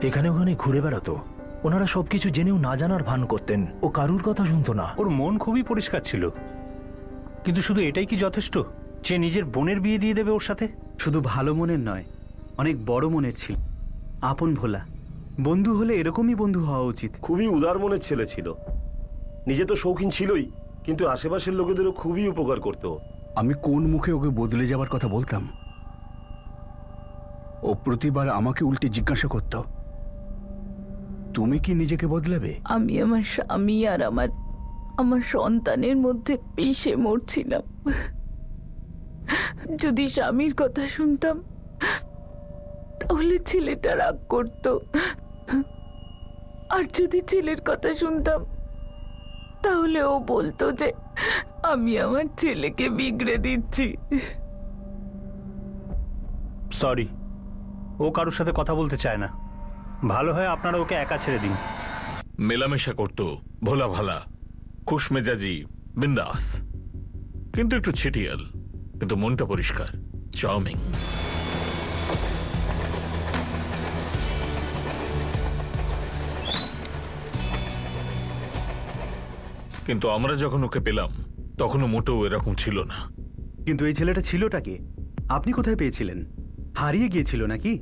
এখানে ওখানে ঘুরে বেড়াতো। ওনারা সবকিছু জেনেও না জানার ভান করতেন। ও কারুর কথা শুনতো না। ওর মন খুবই পরিষ্কার ছিল, কিন্তু শুধু এটাই কি যথেষ্ট যে নিজের বোনের বিয়ে দিয়ে দেবে ওর সাথে? শুধু ভালো মনের নয়, অনেক বড় মনের ছিল, আপন ভোলা। বন্ধু হলে এরকমই বন্ধু হওয়া উচিত। খুবই উদার মনের ছেলে ছিল। নিজে তো শৌখিন ছিলই, কিন্তু আশেপাশের লোকেদেরও খুবই উপকার করতো। আমি কোন মুখে ওকে বদলে যাবার কথা বলতাম? ও প্রতিবার আমাকে উল্টে জিজ্ঞাসা করত, তুমি কি নিজেকে বদলাবে? আমি আমার স্বামী আর আমার সন্তানের মধ্যে পিষে মরছিলাম। যদি স্বামীর কথা শুনতাম তাহলে ছেলেটা রাগ করত, আর যদি ছেলের কথা শুনতাম তাহলে ও বলতো যে আমি আমার ছেলেকে বিগড়ে দিচ্ছি। সরি, ও কারোর সাথে কথা বলতে চায় না। ভালো হয় আপনারা ওকে একা ছেড়ে দিন। মেলামেশা করতো, ভোলা ভালা, খুশ মেজাজি, বিন্দাস, কিন্তু একটু ছিটিয়াল, কিন্তু মনটা পরিষ্কার, চার্মিং। কিন্তু আমরা যখন ওকে পেলাম তখনও মোটেও এরকম ছিল না। কিন্তু এই ছেলেটা ছিলটা কে? আপনি কোথায় পেয়েছিলেন? হারিয়ে গিয়েছিল নাকি?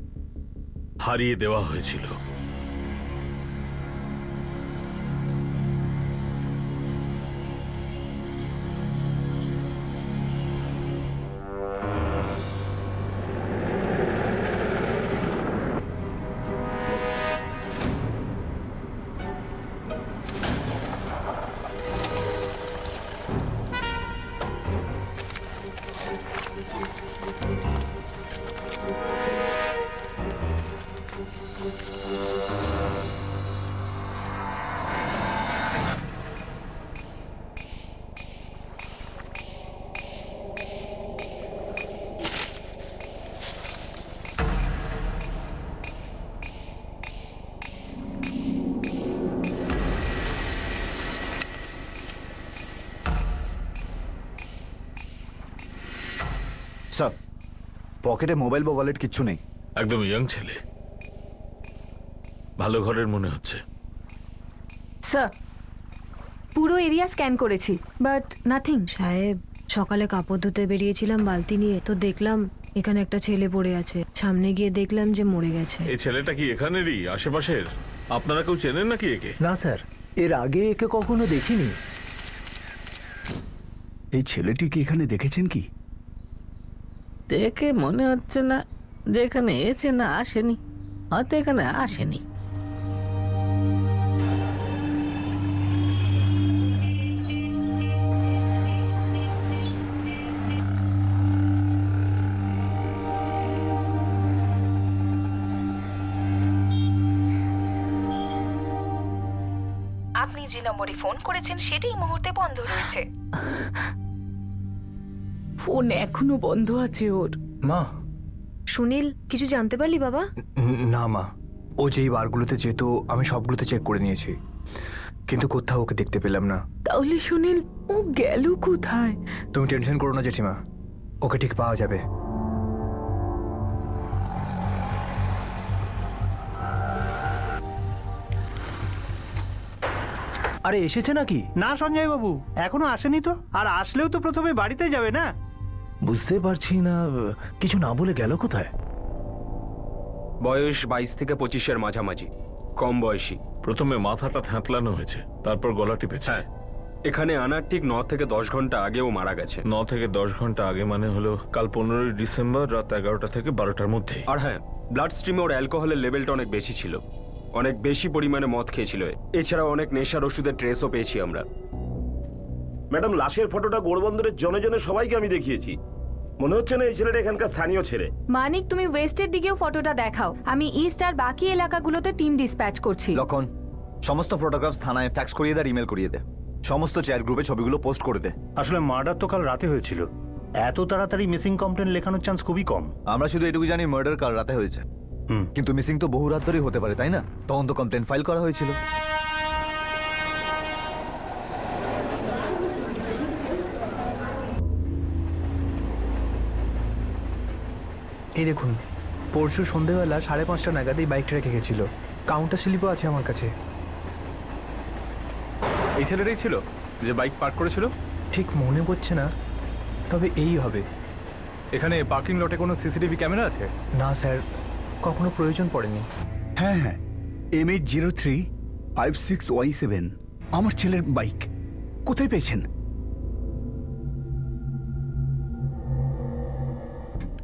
হারিয়ে দেওয়া হয়েছিল। স্যার, পকেটে মোবাইল বা ওয়ালেট কিচ্ছু নেই। একদম ইয়াং ছেলে, ভালো ঘরের মনে হচ্ছে। স্যার, পুরো এরিয়া স্ক্যান করেছি, বাট নাথিং। সাহেব, সকালে কাপড় ধুতে বেরিয়েছিলাম বালতি নিয়ে, তো দেখলাম এখানে একটা ছেলে পড়ে আছে। সামনে গিয়ে দেখলাম যে মরে গেছে। এই ছেলেটা কি এখানেরই আশেপাশের? আপনারা কেউ চেনেন নাকি একে? না স্যার, এর আগে একে কখনো দেখিনি। এই ছেলেটি কি এখানে দেখেছেন কি? দেখে মনে হচ্ছে না যে এখানে এসে না আসেনি, হয়তো এখানে আসেনি। আপনি যে নম্বরে ফোন করেছেন সেটি এই মুহূর্তে বন্ধ রয়েছে। ফোন এখনো বন্ধ আছে ওর। মা। সুনীল, কিছু জানতে পারলি বাবা? না মা, ও যেই বারগুলোতে যেত আমি সবগুলোতে চেক করে নিয়েছি, কিন্তু কোথাও ওকে দেখতে পেলাম না। তাহলে সুনীল ও গেল কোথায়? তুমি টেনশন করো না জেঠিমা, ওকে ঠিক পাওয়া যাবে। আরে এসেছে নাকি? না সঞ্জয় বাবু, এখনো আসেনি তো। আর আসলেও তো প্রথমে বাড়িতে যাবে না। বুঝতে পারছি না, কিছু না বলে গেল কোথায়? বয়স 22 থেকে 25-এর মাঝামাঝি, কম বয়সী। প্রথমে মাথাটা থ্যাঁতলানো হয়েছে, তারপর গলা টিপেছে। হ্যাঁ, এখানে আনার ঠিক 9 থেকে 10 ঘন্টা আগেও মারা গেছে। 9 থেকে 10 ঘন্টা আগে মানে হলো কাল 15ই ডিসেম্বর রাত 11টা থেকে 12টার মধ্যে। আর হ্যাঁ, ব্লাড স্ট্রিমে ওর অ্যালকোহলের লেভেলটা অনেক বেশি ছিল, অনেক বেশি পরিমাণে মদ খেয়েছিল। এছাড়াও অনেক নেশার ওষুধের ট্রেসও পেয়েছি আমরা। ম্যাডাম, লাশের ফটোটা গোড়বন্দরের জনে জনে সবাইকে আমি দেখিয়েছি। মনে হচ্ছে না এই ছেলেটা এখানকার স্থানীয় ছেলে। মানিক, তুমি ওয়েস্টের দিকেও ফটোটা দেখাও, আমি ইস্ট আর বাকি এলাকাগুলোতে টিম ডিসপ্যাচ করছি। লক্ষণ, সমস্ত ফটোগ্রাফস থানায় ফ্যাক্স করিয়ে দে, ইমেল করিয়ে দে, সমস্ত চ্যাট গ্রুপে ছবিগুলো পোস্ট করে দে। আসলে মার্ডার তো কাল রাতে হয়েছিল, এত তাড়াতাড়ি মিসিং কমপ্লেন লেখানোর চান্স খুবই কম। আমরা শুধু এটুকু জানি মার্ডার কাল রাতে হয়েছে, কিন্তু মিসিং তো বহু রাত ধরেই হতে পারে, তাই না? তখন তো কমপ্লেন ফাইল করা হয়েছিল। এই দেখুন, পরশু সন্ধেবেলা 5:30 নাগাদ এই বাইকটা রেখে গেছিল। কাউন্টার স্লিপও আছে আমার কাছে। এই ছেলেটাই ছিল যে বাইক পার্ক করেছিল? ঠিক মনে পড়ছে না, তবে এই হবে। এখানে পার্কিং লটে কোনো সিসিটিভি ক্যামেরা আছে? না স্যার, কখনো প্রয়োজন পড়েনি। হ্যাঁ হ্যাঁ, MH0356Y7 আমার ছেলের বাইক। কোথায় পেয়েছেন?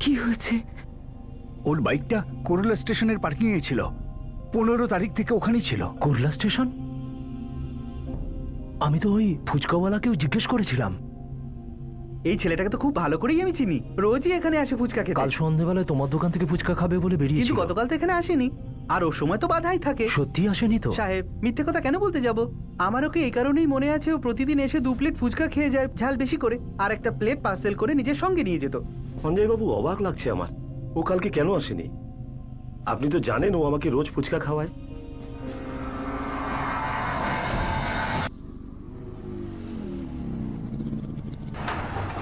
কি হয়েছে? ওর বাইকটা করলা স্টেশনের পার্কিংয়ে ছিল। 15 তারিখ থেকে ওখানেই ছিল। কুরলা স্টেশন? আমি তো ওই ফুচকাওয়ালাকেও জিজ্ঞেস করেছিলাম। এই ছেলেটাকে তো খুব ভালো করেই আমি চিনি, রোজই এখানে আসে ফুচকা খেতে। কাল সন্ধেবেলায় তোমার দোকান থেকে ফুচকা খাবে বলে কিন্তু বেরিয়েছিল। গতকাল তো এখানে আসেনি, আর ওর সময় তো বাধাই থাকে। সত্যি আসেনি তো? সাহেব, মিথ্যে কথা কেন বলতে যাব? আমার ওকে এই কারণেই মনে আছে, ও প্রতিদিন এসে 2 প্লেট ফুচকা খেয়ে যায়, ঝাল বেশি করে, আর একটা প্লেট পার্সেল করে নিজের সঙ্গে নিয়ে যেত। সঞ্জয়বাবু, অবাক লাগছে আমার। ও কালকে কেন আসেনি? আপনি তো জানেন ও আমাকে রোজ ফুচকা খাওয়ায়।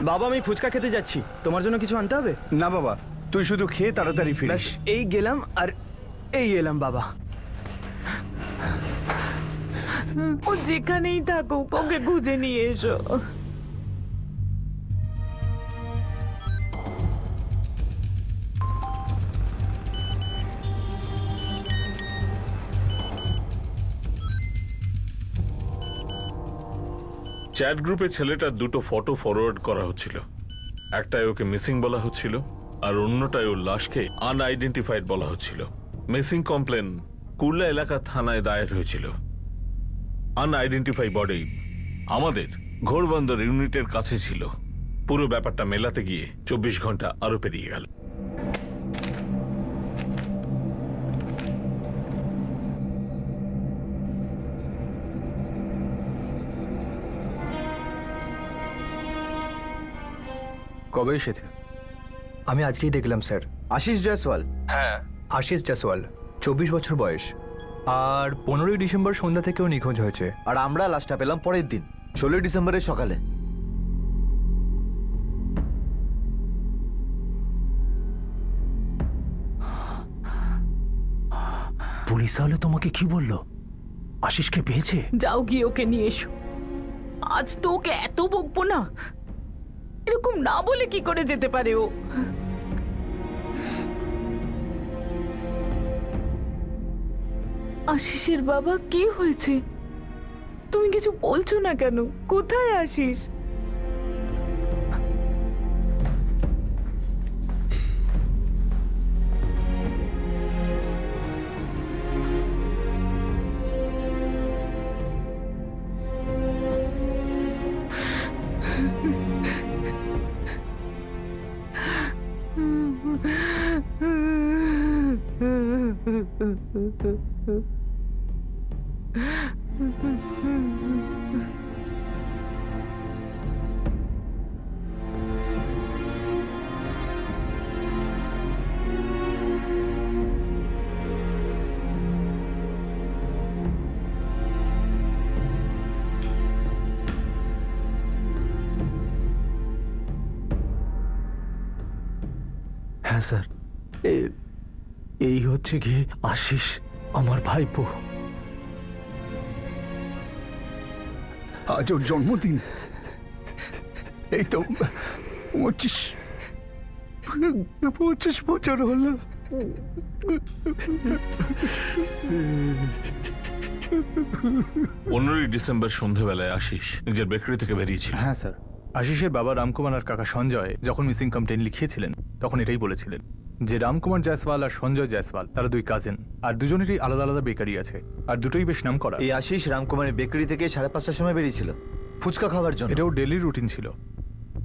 বাবা, আমি ফুচকা খেতে যাচ্ছি, তোমার জন্য কিছু আনতে হবে? না বাবা, তুই শুধু খেয়ে তাড়াতাড়ি ফিরিস। এই গেলাম আর এই এলাম বাবা। ও যেখানেই থাকুক ওকে খুঁজে নিয়ে এসো। চ্যাট গ্রুপে ছেলেটার দুটো ফটো ফরওয়ার্ড করা হচ্ছিল। একটায় ওকে মিসিং বলা হচ্ছিল, আর অন্যটায় ওর লাশকে আনআইডেন্টিফাইড বলা হচ্ছিল। মিসিং কমপ্লেন কুর্লা এলাকা থানায় দায়ের হয়েছিল। আনআইডেন্টিফাইড বডি আমাদের ঘোড়বন্দর ইউনিটের কাছে ছিল। পুরো ব্যাপারটা মেলাতে গিয়ে 24 ঘন্টা আরো পেরিয়ে গেল। কবে এসেছে? আমি আজকেই দেখলাম স্যার। আশিস জয়সওয়াল? হ্যাঁ, আশিস জাসওয়াল, 24 বছর বয়স। আর 15ই ডিসেম্বর সন্ধ্যা থেকেও নিখোঁজ হয়েছে। আর আমরা লাশটা পেলাম পরের দিন 16 ডিসেম্বরের সকালে। পুলিশ তাহলে তোমাকে কি বললো? আশিসকে পেয়েছে? যাও গিয়ে ওকে নিয়ে এসো। আজ তো ওকে এত বকবো না, এরকম না বলে কি করে যেতে পারে ও? আশিসের বাবা, কি হয়েছে? তুমি কিছু বলছো না কেন? কোথায় আশিস? হ্যাঁ স্যার, এই হচ্ছে গিয়ে আশিস, আমার ভাইপো। আজ ওর জন্মদিন। এই তো 25 বছর হলো। 15ই ডিসেম্বর সন্ধেবেলায় আশিস নিজের বেকারি থেকে বেরিয়েছিল। হ্যাঁ স্যার, আশিসের বাবা রামকুমার আর কাকা সঞ্জয় যখন মিসিং কমপ্লেন লিখিয়েছিলেন তখন এটাই বলেছিলেন যে রামকুমার জয়সওয়াল আর সঞ্জয় জয়সওয়াল তারা 2 কাজিন, আর দুজনেরই আলাদা আলাদা বেকারি আছে, আর দুটোই বেশ নাম করা। এই আশিস রামকুমারের বেকারি থেকে 5:30টার সময় বেরিয়েছিল ফুচকা খাওয়ার জন্য। এটাও ডেলি রুটিন ছিল,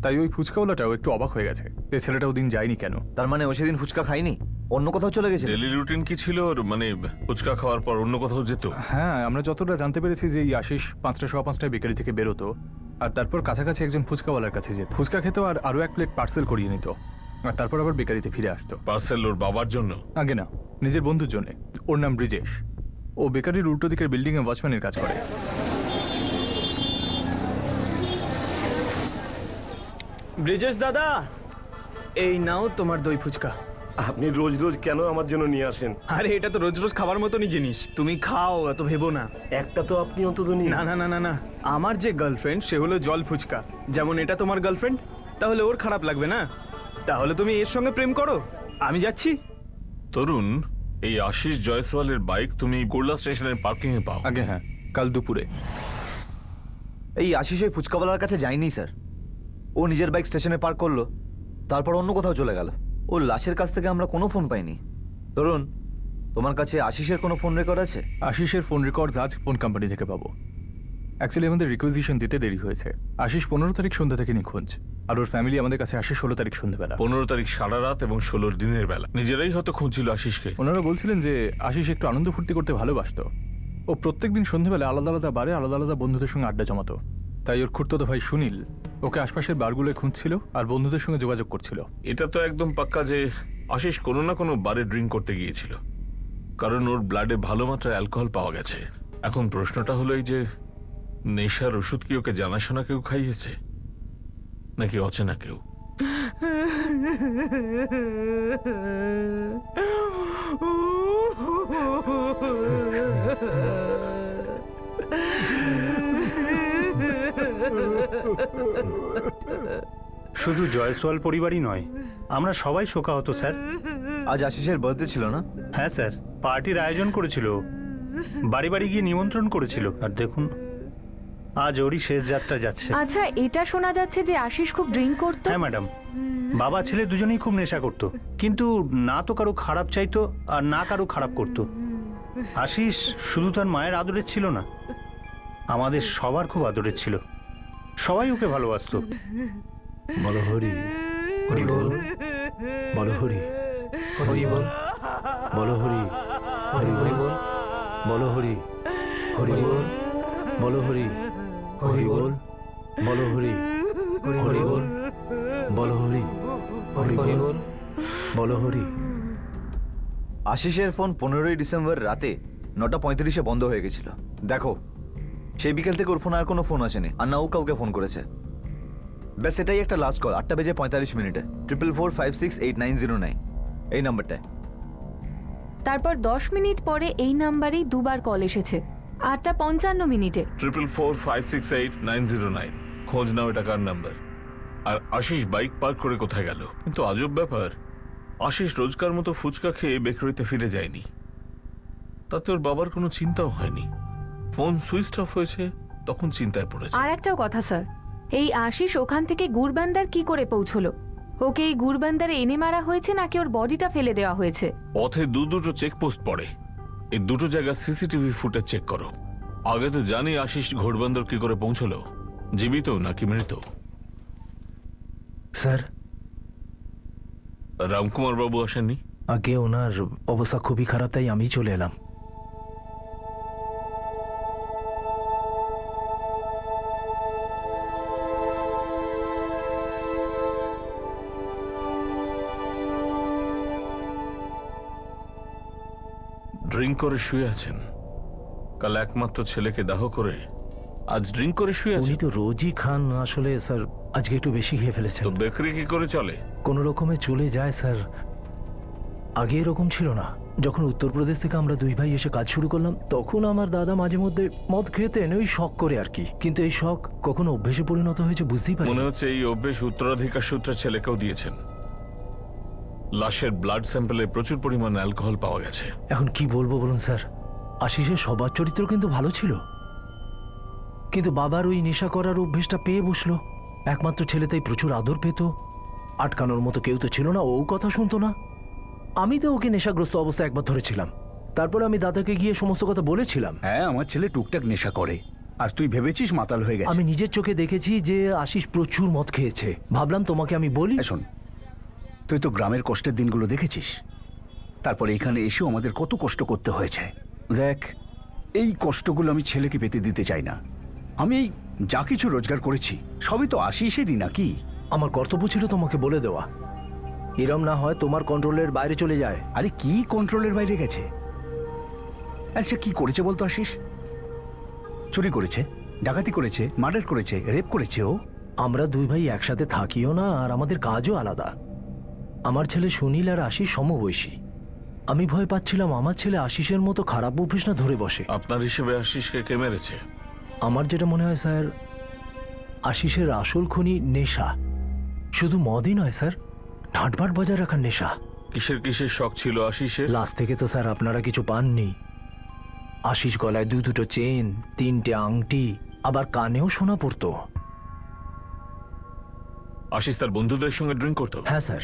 তাই ওই ফুচকাওয়ালাটাও একটু অবাক হয়ে গেছে যে ছেলেটাও দিন যায়নি কেন। তার মানে ও সেদিন ফুচকা খায়নি, অন্য কোথাও চলে গেছে? ডেলি রুটিন কি ছিল ওর? মানে ফুচকা খাওয়ার পর অন্য কোথাও যেত? হ্যাঁ, আমরা যতটা জানতে পেরেছি যে এই আশিস 5:15 বেকারি থেকে বেরোতো, আর তারপর কাছাকাছি একজন ফুচকাওয়ালার কাছে যেত, ফুচকা খেতো আর আরও 1 প্লেট পার্সেল করিয়ে নিত, আর তারপর আবার বেকারিতে ফিরে আসতো। পার্সেল ওর বাবার জন্য? আগে না, নিজের বন্ধুর জন্য। ওর নাম ব্রিজেশ। ও বেকারির উল্টো দিকের বিল্ডিংয়ে ওয়াচম্যানের কাজ করে। ব্রিজেশ দাদা, এই নাও তোমার দই ফুচকা। আপনি রোজ রোজ কেন আমার জন্য নিয়ে আসেন? আরে এটা তো রোজ রোজ খাবার মতনই জিনিস, তুমি খাও, এত ভেবো না। একটা তো আপনি অন্তত নিন। না না না না না, আমার যে গার্লফ্রেন্ড সে হলো জল ফুচকা। যেমন এটা তোমার গার্লফ্রেন্ড, তাহলে ওর খারাপ লাগবে না? তাহলে তুমি এর সঙ্গে প্রেম করো, আমি যাচ্ছি। তরুণ, এই আশিস জয়সওয়ালের বাইক তুমি কুর্লা স্টেশনের পার্কিং এ পাও। আগে হ্যাঁ, কাল দুপুরে। এই আশিস ওই ফুচকাওয়ালার কাছে যায়নি স্যার। ও নিজের বাইক স্টেশনে পার্ক করলো, তারপর অন্য কোথাও চলে গেল। ওর লাশের কাছ থেকে আমরা কোনো ফোন পাইনি। তরুণ, তোমার কাছে আশিসের কোনো ফোন রেকর্ড আছে? আশিসের ফোন রেকর্ডস আজ ফোন কোম্পানি থেকে পাবো। অ্যাকচুয়ালি আমাদের রিকুইজিশন দিতে দেরি হয়েছে। আশিস 15 তারিখ সন্ধ্যা থেকে নিখোঁজ, আর ওর ফ্যামিলি আমাদের কাছে আসে 16 তারিখ সন্ধ্যাবেলা। 15 তারিখ সারা রাত এবং 16 দিনের বেলা নিজেরাই হয়তো খুঁজছিল আশিসকে। ওনারা বলছিলেন যে আশিস একটু আনন্দ ফুর্তি করতে ভালোবাসতো। ও প্রত্যেকদিন সন্ধ্যাবেলা আলাদা আলাদা বারে আলাদা আলাদা বন্ধুদের সঙ্গে আড্ডা জমাতো। তাই ওর খুড়তো ভাই সুনীল ওকে আশপাশের বারগুলোয় খুঁজছিল আর বন্ধুদের সঙ্গে যোগাযোগ করছিল। এটা তো একদম পাক্কা যে আশিস কোনো না কোনো বারে ড্রিঙ্ক করতে গিয়েছিল, কারণ ওর ব্লাডে ভালো মাত্রায় অ্যালকোহল পাওয়া গেছে। এখন প্রশ্নটা হলো এই যে নেশার ওষুধ কি ওকে জানাশোনা কেউ খাইয়েছে নাকি অচেনা কেউ? শুধু জয়সওয়াল পরিবারই নয়, আমরা সবাই শোকাহত স্যার। আজ আশিসের বার্থডে ছিল না? হ্যাঁ স্যার, পার্টির আয়োজন করেছিল, বাড়ি বাড়ি গিয়ে নিমন্ত্রণ করেছিল, আর দেখুন আজ ওরই শেষ যাত্রা যাচ্ছে। আচ্ছা, এটা শোনা যাচ্ছে যে আশিস খুব ড্রিঙ্ক করতো। হ্যাঁ ম্যাডাম, বাবা ছেলে দুজনেই খুব নেশা করতো, কিন্তু না তো কারো খারাপ চাইতো আর না কারো খারাপ করতো। আশিস শুধু তার মায়ের আদরের ছিল না, আমাদের সবার খুব আদরের ছিল, সবাই ওকে ভালোবাসতো। বলো হরি, হরি বল, বলো হরি, হরি বল, বলো হরি, হরি বল, বলো হরি, হরি বল, বলো হরি, হরি বল, বলো হরি, হরি বল, বলো হরি, হরি বল, বলো হরি। আশিসের ফোন 15ই ডিসেম্বর রাতে 9:35-এ বন্ধ হয়ে গেছিল। দেখো, সেই বিকেল থেকে ওর ফোন আর কোনো ফোন আসেনি, আর না ও কাউকে ফোন করেছে। ব্যাস এটাই একটা লাস্ট কল 8:45 444568909, এই নাম্বারটায়। তারপর 10 মিনিট পরে এই নাম্বারেই দুবার কল এসেছে, 8:55 444568909। খোঁজ নাও এটা কার নাম্বার, আর আশিস বাইক পার্ক করে কোথায় গেল। কিন্তু আজব ব্যাপার, আশিস রোজকার মতো ফুচকা খেয়ে বেকারিতে ফিরে যায়নি, তাতে ওর বাবার কোনো চিন্তাও হয়নি। ফোন সুইচ অফ হয়েছে, তখন চিন্তায় পড়েছে। আর একটাও কথা স্যার, এই আশিস ওখান থেকে গুরবান্দার কি করে পৌঁছলো? ওকে এই গুরবান্দারে এনে মারা হয়েছে নাকি ওর বডিটা ফেলে দেওয়া হয়েছে? পথে দুটো চেকপোস্ট পড়ে, এই দুটো জায়গা সিসিটিভি ফুটেজ চেক করো। আগে তো জানি আশিস ঘোড়বন্দর কি করে পৌঁছলো, জীবিত নাকি মৃত। স্যার, রামকুমার বাবু আসেননি? আগে ওনার অবস্থা খুবই খারাপ, তাই আমি চলে এলাম। ড্রিঙ্ক করে শুয়ে আছেন, কাল একমাত্র ছেলেকে দাহ করে আজ ড্রিঙ্ক করে শুয়ে উনি আছেন। তো রোজই খান, আসলে স্যার আজকে একটু বেশি খেয়ে ফেলেছেন। তো বেকারি কি করে চলে? কোনো রকমে চলে যায় স্যার। আগে এরকম ছিল না। যখন উত্তরপ্রদেশ থেকে আমরা দুই ভাই এসে কাজ শুরু করলাম, তখন আমার দাদা মাঝে মধ্যে মদ খেতেন, ওই শখ করে আর কি। কিন্তু এই শখ কখনো অভ্যেসে পরিণত হয়েছে বুঝতেই পারি। মনে হচ্ছে এই অভ্যেস উত্তরাধিকার সূত্রে ছেলেকেও দিয়েছেন। লাশের ব্লাড স্যাম্পলে প্রচুর পরিমাণ অ্যালকোহল পাওয়া গেছে। এখন কি বলবো বলুন স্যার, আশিসের সবার চরিত্র কিন্তু ভালো ছিল, কিন্তু বাবার ওই নেশা করার অভ্যেসটা পেয়ে বসলো। একমাত্র ছেলে তাই প্রচুর আদর পেত, আটকানোর মতো কেউ তো ছিল না, ও কথা শুনতো না। আমি তো ওকে নেশাগ্রস্ত অবস্থায় একবার ধরেছিলাম, তারপরে আমি দাদাকে গিয়ে সমস্ত কথা বলেছিলাম। হ্যাঁ, আমার ছেলে টুকটাক নেশা করে, আর তুই ভেবেছিস মাতাল হয়ে গেছে। আমি নিজের চোখে দেখেছি যে আশিস প্রচুর মদ খেয়েছে, ভাবলাম তোমাকে আমি বলি। শোন, তুই তো গ্রামের কষ্টের দিনগুলো দেখেছিস, তারপরে এখানে এসেও আমাদের কত কষ্ট করতে হয়েছে। দেখ, এই কষ্টগুলো আমি ছেলেকে পেতে দিতে চাই না। আমি এই যা কিছু রোজগার করেছি সবই তো আশিসেরই নাকি? আমার কর্তব্য ছিল তোমাকে বলে দেওয়া, এরম না হয় তোমার কন্ট্রোলের বাইরে চলে যায়। আরে কি কন্ট্রোলের বাইরে গেছে? আচ্ছা, কি করেছে বলতো আশিস? চুরি করেছে, ডাকাতি করেছে, মার্ডার করেছে, রেপ করেছে ও। আমরা দুই ভাই একসাথে থাকিও না, আর আমাদের কাজও আলাদা। আমার ছেলে সুনীল আর আশিস সমবয়সী। আমি ভয় পাচ্ছিলাম আমার ছেলে আশিসের মতো খারাপ অভ্যেস না ধরে বসে। আপনার হিসেবে আশিসকে কে মেরেছে? আমার যেটা মনে হয় স্যার, আশিসের আসল খনি নেশা। শুধু মদই নয় স্যার, ঢাটভাট বজায় রাখার নেশা। কিসের কিসের শখ ছিল আশিসের? লাস্ট থেকে তো স্যার আপনারা কিছু পাননি। আশিস গলায় দুটো চেন, 3টে আংটি, আবার কানেও সোনা পড়তো। আশিস তার বন্ধুদের সঙ্গে ড্রিঙ্ক করতো? হ্যাঁ স্যার,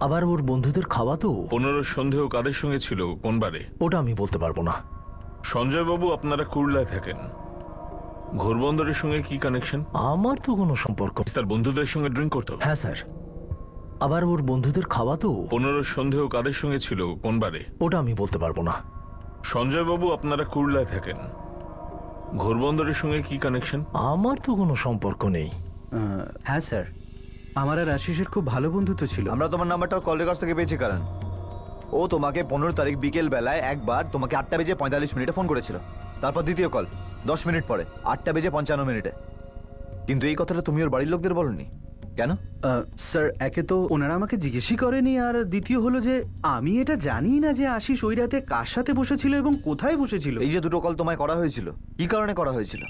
আবার ওর বন্ধুদের খাওয়াতো। 15 সন্দেহ কাদের সঙ্গে ছিল, কোন বারে? ওটা আমি বলতে পারবো না। সঞ্জয় বাবু, আপনারা কুর্লায় থাকেন, ঘোরবন্দরের সঙ্গে কি কানেকশন? আমার তো কোনো সম্পর্ক। তার বন্ধুদের সঙ্গে ড্রিঙ্ক করতো? হ্যাঁ স্যার, আবার ওর বন্ধুদের খাওয়াতো। 15 সন্দেহ কাদের সঙ্গে ছিল, কোন বারে? ওটা আমি বলতে পারবো না। সঞ্জয় বাবু, আপনারা কুর্লায় থাকেন, ঘোরবন্দরের সঙ্গে কি কানেকশন? আমার তো কোনো সম্পর্ক নেই। হ্যাঁ স্যার, আমার আর আশিসের খুব ভালো বন্ধুত্ব ছিল। আমরা তোমার নাম্বারটা কল রেকর্ডস থেকে পেয়েছি। কারণ ও তোমাকে 15 তারিখ বিকেল বেলায় একবার তোমাকে 8:45 ফোন করেছিল। তারপর দ্বিতীয় কল 10 মিনিট পরে 8:55। কিন্তু এই কথাটা তুমি ওর বাড়ির লোকদের বলনি কেন? স্যার, একে তো ওনারা আমাকে জিজ্ঞেসই করেনি, আর দ্বিতীয় হলো যে আমি এটা জানি না যে আশিস ওই রাতে কার সাথে বসেছিল এবং কোথায় বসেছিল। এই যে দুটো কল তোমায় করা হয়েছিল, কি কারণে করা হয়েছিল?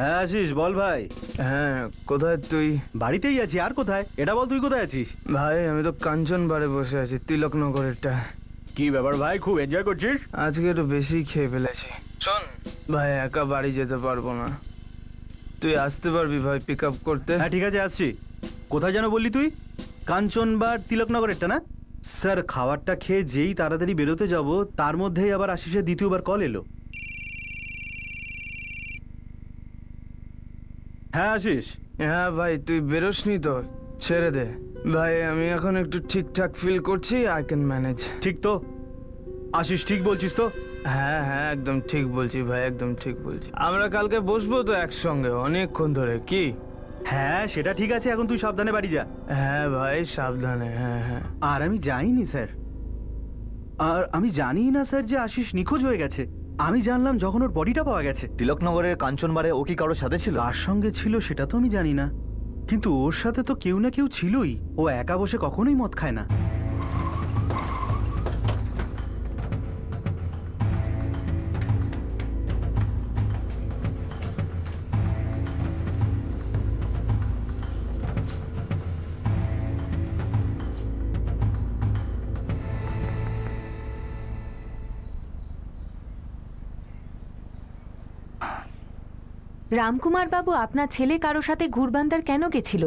হ্যাঁ আশিস, বল ভাই। হ্যাঁ, কোথায় তুই? বাড়িতেই আছি, আর কোথায়? এটা বল, তুই কোথায় আছিস? ভাই আমি তো কাঞ্চন বারে বসে আছি, তিলকনগরেরটা। কি ব্যাপার ভাই, খুব এনজয় করছিস? আজকে একটু বেশি খেয়ে ফেলেছি। শোন ভাই, একা বাড়ি যেতে পারবো না, তুই আসতে পারবি ভাই পিক আপ করতে? হ্যাঁ ঠিক আছে, আসছি। কোথায় যেন বললি তুই? কাঞ্চন বার তিলকনগরেরটা না? স্যার, খাবারটা খেয়ে যেই তাড়াতাড়ি বেরোতে যাব, তার মধ্যেই আবার আশিসের দ্বিতীয়বার কল এলো। হ্যাঁ আশিস। হ্যাঁ ভাই, তুই বেরোসনি তো, ছেড়ে দে ভাই, আমি এখন একটু ঠিকঠাক ফিল করছি, আই ক্যান ম্যানেজ। ঠিক তো আশিস, ঠিক বলছিস তো? হ্যাঁ হ্যাঁ, একদম ঠিক বলছি ভাই, একদম ঠিক বলছি। আমরা কালকে বসবো তো একসঙ্গে অনেকক্ষণ ধরে, কি? হ্যাঁ সেটা ঠিক আছে, এখন তুই সাবধানে বাড়ি যা। হ্যাঁ ভাই সাবধানে। হ্যাঁ হ্যাঁ। আর আমি যাইনি স্যার, আর আমি জানি না স্যার যে আশিস নিখোঁজ হয়ে গেছে। আমি জানলাম যখন ওর বডিটা পাওয়া গেছে। তিলকনগরের কাঞ্চনবারে ও কি কারোর সাথে ছিল? কার সঙ্গে ছিল সেটা তো আমি জানি না, কিন্তু ওর সাথে তো কেউ না কেউ ছিলই। ও একা বসে কখনোই মদ খায় না। রামকুমার বাবু, আপনার ছেলে কারো সাথে ঘুরবান্দার কেন গেছিল?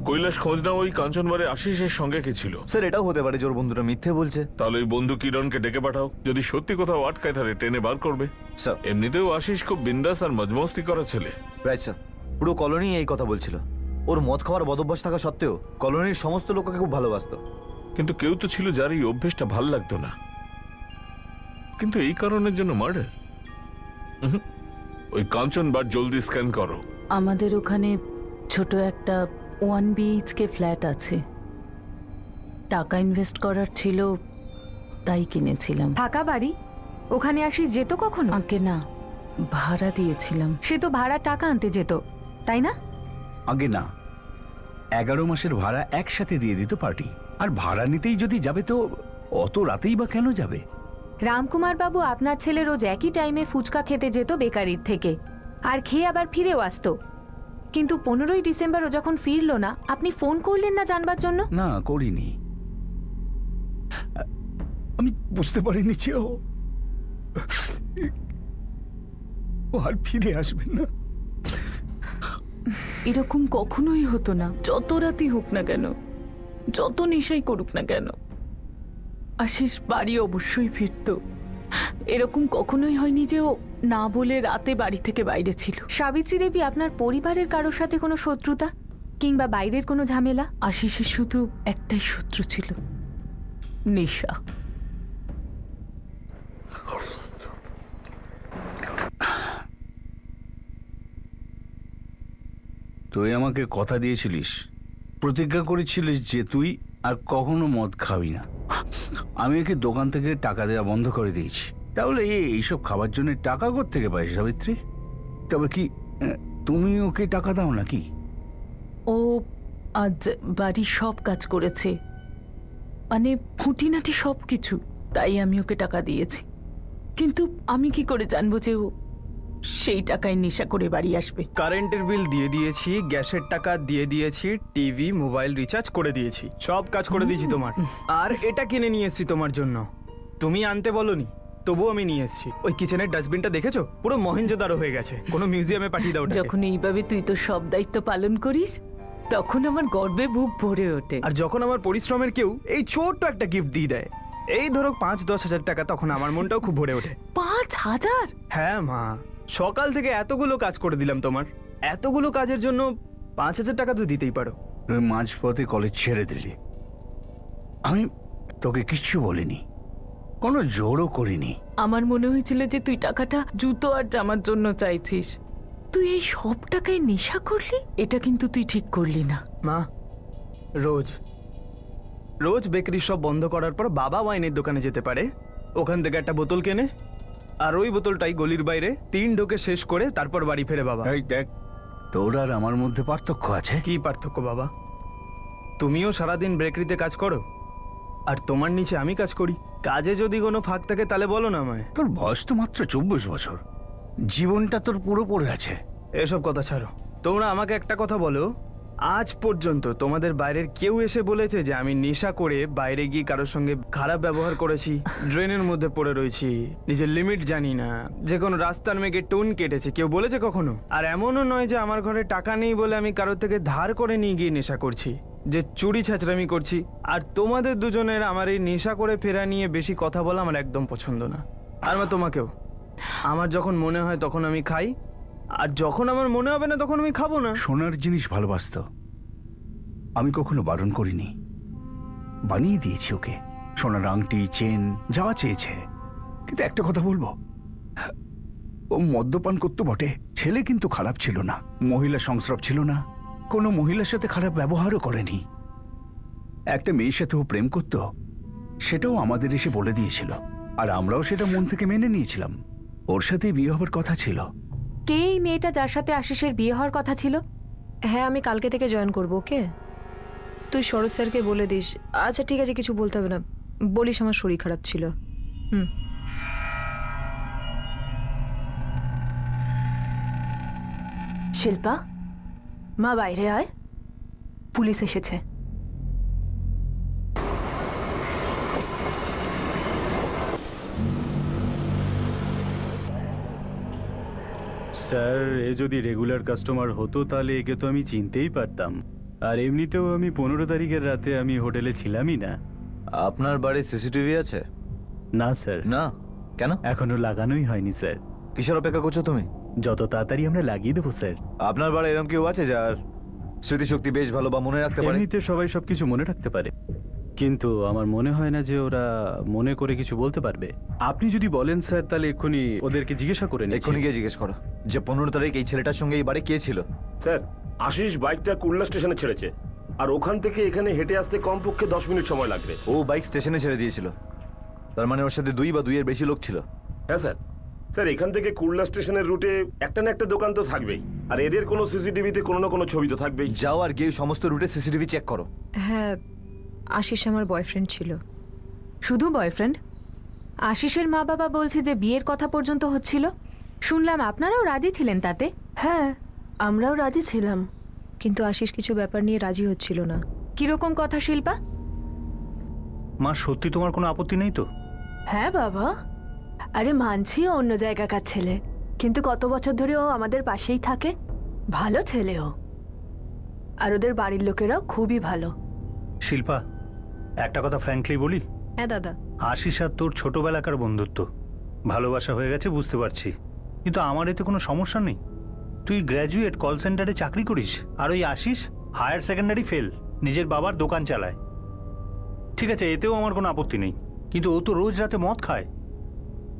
কৈলাস খোঁজ না, ওই কাঞ্চনবারে আশিসের সঙ্গে কে ছিল? স্যার, এটাও হতে পারে যে ওর বন্ধুরা মিথ্যে বলছে। তাহলে ওই বন্ধু কিরণকে ডেকে পাঠাও, যদি সত্যি কোথাও আটকায় তাহলে টেনে বার করবে। স্যার, এমনিতেও আশিস খুব বিন্দাস আর মজমস্তি করা ছেলে। রাইট স্যার, পুরো কলোনি এই কথা বলছিল। ওর মদ খাওয়ার বদভ্যাস থাকা সত্ত্বেও কলোনির সমস্ত লোক ওকে খুব ভালোবাসতো। কিন্তু কেউ তো ছিল যার এই অভ্যেসটা ভাল লাগতো না। কিন্তু এই কারণের জন্য মার্ডার? ওই কাঞ্চন বার জলদি স্ক্যান করো। আমাদের ওখানে ছোট একটা 1 BHK ফ্ল্যাট আছে, টাকা ইনভেস্ট করার ছিল, তাই কিনেছিলাম। ফাঁকা বাড়ি, ওখানে আশিস যেত কখনো? আগে না, ভাড়া দিয়েছিলাম। সে তো ভাড়া টাকা আনতে যেত, তাই না? আগে না, 11 মাসের ভাড়া একসাথে দিয়ে দিত পার্টি। আর ভাড়া নিতেই যদি যাবে তো অত রাতেই বা কেন যাবে? রামকুমার বাবু, আপনার ছেলে রোজ একই টাইমে ফুচকা খেতে যেত বেকারির থেকে, আর খেয়ে আবার ফিরেও আসতো। কিন্তু 15ই ডিসেম্বর ও যখন ফিরলো না, আপনি ফোন করলেন না জানবার জন্য? না, করিনি। আমি বুঝতে পারিনি যে ও আর ফিরে আসবে না। এরকম কখনোই হতো না, যত রাতই হোক না কেন, যত নেশাই করুক না কেন, আশিস বাড়ি অবশ্যই ফিরতো। এরকম কখনোই হয়নি যে ও না বলে রাতে বাড়ি থেকে বাইরে ছিল। সাবিত্রী দেবী, আপনার পরিবারের কারোর সাথে কোনো শত্রুতা কিংবা বাইরের কোনো ঝামেলা? আশিসের শুধু একটাই শত্রু ছিল, নেশা। তুই আমাকে কথা দিয়েছিলিস, প্রতিজ্ঞা করেছিলিস যে তুই আর কখনো মদ খাবি না। আমি ওকে দোকান থেকে টাকা দেওয়া বন্ধ করে দিয়েছি। তাহলে এইসব খাবার জন্য টাকা কোত্থেকে পাই সাবিত্রী? তবে কি তুমি ওকে টাকা দাও নাকি? ও আজ বাড়ির সব কাজ করেছে, মানে খুঁটিনাটি সব কিছু, তাই আমি ওকে টাকা দিয়েছি। কিন্তু আমি কি করে জানবো যে ও সেই টাকায় নেশা করে বাড়ি আসবে? কারেন্টের বিল দিয়ে দিয়েছি, গ্যাসের টাকা দিয়ে দিয়েছি, টিভি মোবাইল রিচার্জ করে দিয়েছি, সব কাজ করে দিয়েছি তোমার। আর এটা কিনে নিয়ে এসেছি তোমার জন্য, তুমি আনতে বলোনি, তবুও আমি নিয়ে এসেছি। ওই কিচেনের ডাস্টবিনটা দেখেছো? পুরো মহেঞ্জোদারো হয়ে গেছে, কোনো মিউজিয়ামে পাঠিয়ে দাও ওটাকে। যখন এইভাবে তুই তো সব দায়িত্ব পালন করিস, তখন আমার গর্বে বুক ভরে ওঠে। আর যখন আমার পরিশ্রমের কেউ এই ছোট্ট একটা গিফট দিয়ে দেয়, এই ধরো 5-10 হাজার টাকা, তখন আমার মনটাও খুব ভরে ওঠে। 5,000? হ্যাঁ মা, সকাল থেকে এতগুলো কাজ করে দিলাম তোমার, এতগুলো কাজের জন্য 5,000 টাকা তো দিতেই পারো। তুই মাঝপথে কলেজ ছেড়ে দিলি, আমি তোকে কিচ্ছু বলিনি, কোনো জোরও করিনি। আমার মনে হয়েছিল যে তুই টাকাটা জুতো আর জামার জন্য চাইছিস। তুই এই সব টাকায় নেশা করলি, এটা কিন্তু তুই ঠিক করলি না। মা, রোজ রোজ বেকারি সব বন্ধ করার পর বাবা ওয়াইনের দোকানে যেতে পারে, ওখান থেকে একটা বোতল কেনে, আর ওই বোতলটাই গলির বাইরে 3 ঢোকে শেষ করে তারপর বাড়ি ফেরে বাবা। এই দেখ, তোর আর আমার মধ্যে পার্থক্য আছে। কি পার্থক্য বাবা? তুমিও সারাদিন বেকারিতে কাজ করো, আর তোমার নিচে আমি কাজ করি। কাজে যদি কোনো ফাঁক থাকে তাহলে বলো না আমায়। তোর বয়স তো মাত্র 24 বছর, জীবনটা তোর পুরো পড়ে আছে। এসব কথা ছাড়ো, তোমরা আমাকে একটা কথা বলো, আজ পর্যন্ত তোমাদের বাইরের কেউ এসে বলেছে যে আমি নেশা করে বাইরে গিয়ে কারোর সঙ্গে খারাপ ব্যবহার করেছি, ড্রেনের মধ্যে পড়ে রয়েছি, নিজের লিমিট জানি না, যে কোনো রাস্তার মেঘে টোন কেটেছে, কেউ বলেছে কখনো? আর এমনও নয় যে আমার ঘরে টাকা নেই বলে আমি কারোর থেকে ধার করে নিয়ে গিয়ে নেশা করছি, যে চুরি ছাঁচড়ামি করছি। আর তোমাদের দুজনের আমার এই নেশা করে ফেরা নিয়ে বেশি কথা বলা আমার একদম পছন্দ না। আর তোমাকেও, আমার যখন মনে হয় তখন আমি খাই, আর যখন আমার মনে হবে না তখন আমি খাবো না। সোনার জিনিস ভালোবাসত, আমি কখনো বারণ করিনি, বানিয়ে দিয়েছি ওকে সোনার আংটি, চেন, যা চেয়েছে। কিন্তু একটা কথা বলবো, ও মদ্যপান করতো বটে, ছেলে কিন্তু খারাপ ছিল না, মহিলা সংস্রব ছিল না, কোনো মহিলার সাথে খারাপ ব্যবহারও করেনি। একটা মেয়ের সাথে ও প্রেম করত, সেটাও আমাদের এসে বলে দিয়েছিল, আর আমরাও সেটা মন থেকে মেনে নিয়েছিলাম। ওর সাথে বিয়ে হবার কথা ছিল। কে এই মেয়েটা যার সাথে আশিসের বিয়ে হওয়ার কথা ছিল? হ্যাঁ, আমি কালকে থেকে জয়েন করবো। ওকে, তুই শরৎ স্যারকে বলে দিস। আচ্ছা ঠিক আছে, কিছু বলতে হবে না, বলিস আমার শরীর খারাপ ছিল। শিল্পা, মা বাইরে আয়, পুলিশ এসেছে। স্যার, এ যদি রেগুলার কাস্টমার হতো তাহলে একে তো আমি চিনতেই পারতাম। আর এমনিতেও আমি 15 তারিখের রাতে আমি হোটেলে ছিলামই না। আপনার বাড়ি সিসিটিভি আছে? না স্যার, না, কেন? এখনো লাগানোই হয়নি স্যার। কিসের অপেক্ষা করছো তুমি? যত তাড়াতাড়ি আমরা লাগিয়ে দেবো স্যার। আপনার বাড়ি এরকম কেউ আছে যার স্মৃতিশক্তি বেশ ভালো বা মনে রাখতে পারে? এমনিতে সবাই সবকিছু মনে রাখতে পারে, কিন্তু আমার মনে হয় না যে ওরা মনে করে কিছু বলতে পারবে। আপনি যদি বলেন স্যার, তাহলে এক্ষুনি ওদেরকে জিজ্ঞাসা করে এক্ষুনি গিয়ে জিজ্ঞেস করো যে 15 তারিখ এই ছেলেটার সঙ্গে এই বাড়ি কে ছিল। স্যার, আশিস বাইকটা কুল্লা স্টেশনে ছেড়েছে, আর ওখান থেকে এখানে হেঁটে আসতে কমপক্ষে 10 মিনিট সময় লাগবে। ও বাইক স্টেশনে ছেড়ে দিয়েছিল, তার মানে ওর সাথে 2 বা 2 এর বেশি লোক ছিল। হ্যাঁ স্যার। স্যার, এখান থেকে কুল্লা স্টেশনের রুটে একটা না একটা দোকান তো থাকবেই, আর এদের কোনো সিসিটিভিতে কোনো না কোনো ছবি তো থাকবেই। যাও আর গিয়ে সমস্ত রুটে সিসিটিভি চেক করো। হ্যাঁ, আশিস আমার বয়ফ্রেন্ড ছিল। শুধু বয়ফ্রেন্ড? আশিসের মা বাবা বলছে যে বিয়ের কথা পর্যন্ত হচ্ছিল। শুনলাম আপনারাও রাজি ছিলেন তাতে। হ্যাঁ, আমরাও রাজি ছিলাম, কিন্তু আশিস কিছু ব্যাপার নিয়ে রাজি হচ্ছিল না। কিরকম কথা শিল্পা? মা, সত্যি তোমার কোনো আপত্তি নেই তো? হ্যাঁ বাবা, আরে মানছি ও অন্য জায়গাকার ছেলে, কিন্তু কত বছর ধরে ও আমাদের পাশেই থাকে, ভালো ছেলে ও, আর ওদের বাড়ির লোকেরাও খুবই ভালো। শিল্পা, একটা কথা ফ্র্যাঙ্কলি বলি, হ্যাঁ দাদা। আশিস আর তোর ছোটবেলাকার বন্ধুত্ব, ভালোবাসা হয়ে গেছে বুঝতে পারছি, কিন্তু আমার এতে কোনো সমস্যা নেই। তুই গ্র্যাজুয়েট, কল সেন্টারে চাকরি করিস, আর ওই আশিস হায়ার সেকেন্ডারি ফেল, নিজের বাবার দোকান চালায়। ঠিক আছে, এতেও আমার কোনো আপত্তি নেই, কিন্তু ও তো রোজ রাতে মদ খায়।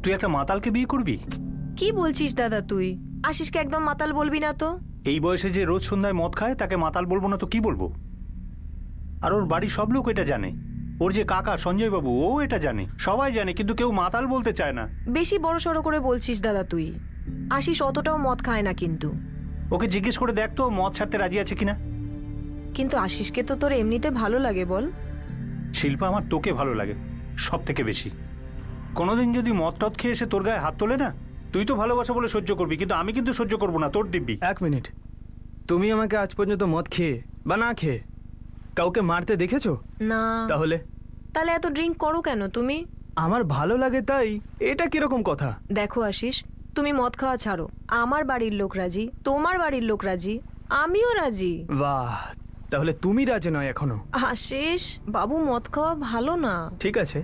তুই একটা মাতালকে বিয়ে করবি? কি বলছিস দাদা তুই? আশিসকে একদম মাতাল বলবি না তো। এই বয়সে যে রোজ সন্ধ্যায় মদ খায় তাকে মাতাল বলবো না তো কি বলবো? আর ওর বাড়ি সব লোক এটা জানে। ওর যে কাকা সঞ্জয় বাবু ও এটা জানে, সবাই জানে, কিন্তু কেউ মাতাল বলতে চায় না। বেশি বড় সড়ো করে বলছিস দাদা তুই। আশিস অতটাও মদ খায় না কিন্তু। ওকে জিজ্ঞেস করে দেখ তো মদ ছাড়তে রাজি আছে কিনা। কিন্তু আশিসকে তো তোর এমনিতে ভালো লাগে বল। শিল্পা, আমার তোকে ভালো লাগে সব থেকে বেশি। কোনোদিন যদি মদ টদ খেয়ে এসে তোর গায়ে হাত তোলে না, তুই তো ভালোবাসা বলে সহ্য করবি, কিন্তু আমি কিন্তু সহ্য করবো না তোর দিব্যি। 1 মিনিট, তুমি আমাকে আজ পর্যন্ত মদ খেয়ে বা না খেয়ে কাউকে মারতে দেখেছো? না। তাহলে তাহলে এত ড্রিঙ্ক করো কেন তুমি? আমার ভালো লাগে তাই। এটা কিরকম কথা? দেখো আশিস, তুমি মদ খাওয়া ছাড়ো, আমার বাড়ির লোক রাজি, তোমার বাড়ির লোক রাজি, আমিও রাজি। বাহ, তাহলে তুমি রাজি নয় এখনো? আশিস বাবু, মদ খাওয়া ভালো না। ঠিক আছে,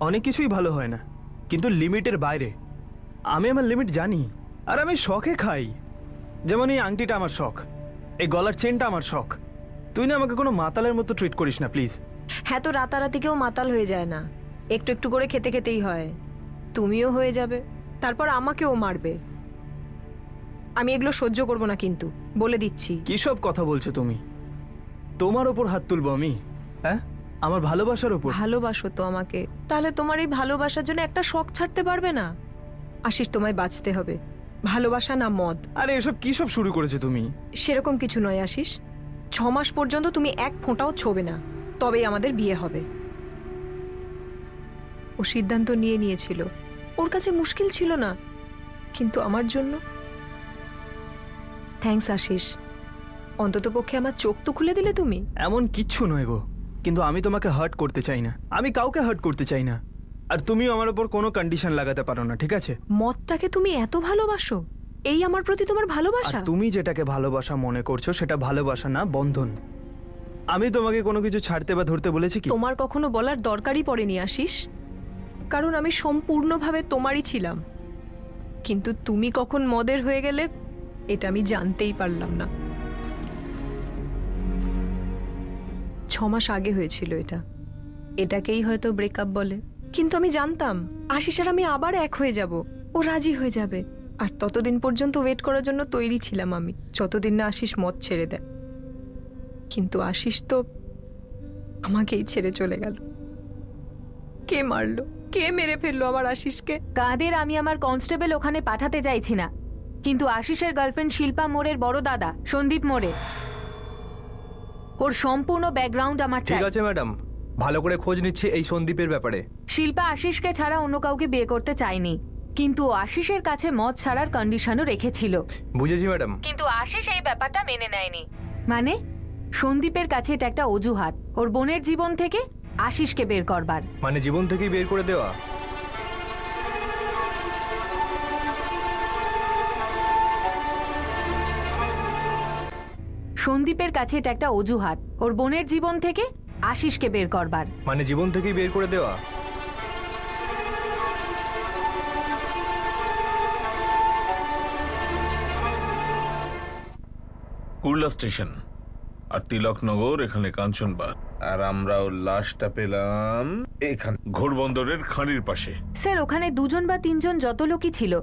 অনেক কিছুই ভালো হয় না, কিন্তু লিমিটের বাইরে। আমি আমার লিমিট জানি, আর আমি শখে খাই। যেমন এই আংটিটা আমার শখ, এই গলার চেনটা আমার শখ। তুই না আমাকে কোনো মাতালের মতো ট্রিট করিস না প্লিজ। হ্যাঁ, তো রাতারাতি কেউ মাতাল হয়ে যায় না, একটু একটু করে খেতে খেতেই হয়। তুমিও হয়ে যাবে, তারপর আমাকেও মারবে। আমি এগুলো সহ্য করব না কিন্তু, বলে দিচ্ছি। কি সব কথা বলছো তুমি? তোমার ওপর হাত তুলবো আমি? হ্যাঁ, আমার ভালোবাসার ওপর? ভালোবাসো তো আমাকে, তাহলে তোমার এই ভালোবাসার জন্য একটা শখ ছাড়তে পারবে না? আশিস, তোমায় বাঁচতে হবে, ভালোবাসা না মদ। আরে এসব কি সব শুরু করেছো তুমি? সেরকম কিছু নয় আশিস, 6 মাস পর্যন্ত তুমি এক ফোঁটাও ছোবে না, তবেই আমাদের বিয়ে হবে। ও সিদ্ধান্ত নিয়ে নিয়েছিল, ওর কাছে মুশকিল ছিল না, কিন্তু আমার জন্য। থ্যাঙ্কস আশিস, অন্তত পক্ষে আমার চোখ তো খুলে দিলে তুমি। এমন কিচ্ছু নয় গো, কিন্তু আমি তোমাকে হার্ট করতে চাই না, আমি কাউকে হার্ট করতে চাই না। আর তুমিও আমার উপর কোনো কন্ডিশন লাগাতে পারো না, ঠিক আছে? মদটাকে তুমি এত ভালোবাসো, এই আমার প্রতি তোমার আর ভালোবাসা? তুমি যেটাকে ভালোবাসা মনে করছো সেটা ভালোবাসা না, বন্ধন। আমি তোমাকে কোনো কিছু ছাড়তে বা ধরতে বলেছি কি? তোমার কখনো বলার দরকারই পড়েনি আশিস, কারণ আমি সম্পূর্ণভাবে তোমারই ছিলাম। কিন্তু তুমি কখন মদের হয়ে গেলে এটা আমি জানতেই পারলাম না। 6 মাস আগে হয়েছিল এটা, এটাকেই হয়তো ব্রেকআপ বলে। কিন্তু আমি জানতাম আশিস আর আমি আবার এক হয়ে যাব, ও রাজি হয়ে যাবে। আর ততদিন পর্যন্ত ওয়েট করার জন্য তৈরি ছিলাম আমি, যতদিন না আশিস মদ ছেড়ে দেয়। কিন্তু আশিস তো আমাকেই ছেড়ে চলে গেল। কে মারলো, কে মেরে ফেললো আমার আশিসকে? কাদের আমি আমার কনস্টেবল ওখানে পাঠাতে চাইছি না, কিন্তু আশিসের গার্লফ্রেন্ড শিল্পা মোড়ের বড় দাদা সন্দীপ মোড়ে, ওর সম্পূর্ণ ব্যাকগ্রাউন্ড আমার চাই। ঠিক আছে ম্যাডাম, ভালো করে খোঁজ নিচ্ছি এই সন্দীপের ব্যাপারে। শিল্পা আশিসকে ছাড়া অন্য কাউকে বিয়ে করতে চায়নি, কিন্তু ও আশিসের কাছে মদ ছাড়ার কন্ডিশনও রেখেছিল। বুঝেছি ম্যাডাম। কিন্তু আশিস এই ব্যাপারটা মেনে নেয়নি। মানে সন্দীপের কাছে এটা একটা অজুহাত ওর বোনের জীবন থেকে আশিসকে বের করবার। মানে জীবন থেকেই বের করে দেওয়া? সন্দীপের কাছে এটা একটা অজুহাত ওর বোনের জীবন থেকে আশিসকে বের করবার। মানে জীবন থেকেই বের করে দেওয়া? কুর্লা স্টেশন আর তিলকনগর, এখানে কাঞ্চনবাগ, আর আমরা ওর লাশটা পেলাম এখানে ঘোড়বন্দরের খাঁড়ির পাশে। স্যার, ওখানে 2 বা 3 যত লোকই ছিল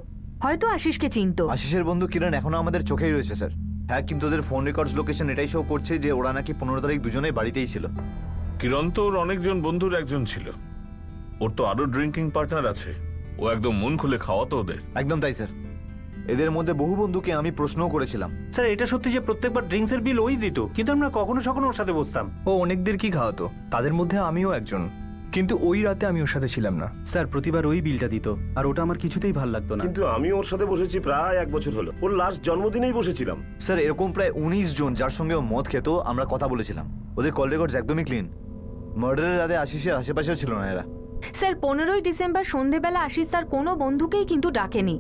হয়তো আশিসকে চিনতো। আশিসের বন্ধু কিরণ এখনো আমাদের চোখেই রয়েছে স্যার। হ্যাঁ, কিন্তু ওদের ফোন রেকর্ডস লোকেশন এটাই শো করছে যে ওরা নাকি 15 তারিখ দুজনেই বাড়িতেই ছিল। কিরণ তো ওর অনেকজন বন্ধুর একজন ছিল, ওর তো আরো ড্রিঙ্কিং পার্টনার আছে, ও একদম মন খুলে খাওয়াতো ওদের। একদম তাই স্যার, এদের মধ্যে বহু বন্ধুকে আমি প্রশ্নও করেছিলাম। স্যার, এটা সত্যি যে প্রত্যেকবার ড্রিঙ্কসের বিল ওই দিত, কিন্তু আমরা কখনো সখনো ওর সাথে বসতাম। ও অনেকদের কি খাওয়াতো, তাদের মধ্যে আমিও একজন, কিন্তু ওই রাতে আমি ওর সাথে ছিলাম না। স্যার, প্রতিবার ওই বিলটা দিত, আর ওটা আমার কিছুতেই ভাল লাগতো না। কিন্তু আমি ওর সাথে বসেছি প্রায় 1 বছর হলো, ওর লাস্ট জন্মদিনেই বসেছিলাম। স্যার, এরকম প্রায় 19 জন যার সঙ্গে ও মদ খেত আমরা কথা বলেছিলাম। ওদের কল রেকর্ডস একদমই ক্লিন। মার্ডারের রাতে আশিসের আশেপাশেও ছিল না এরা। স্যার, 15ই ডিসেম্বর সন্ধেবেলা আশিস তার কোনো বন্ধুকেই কিন্তু ডাকেনি,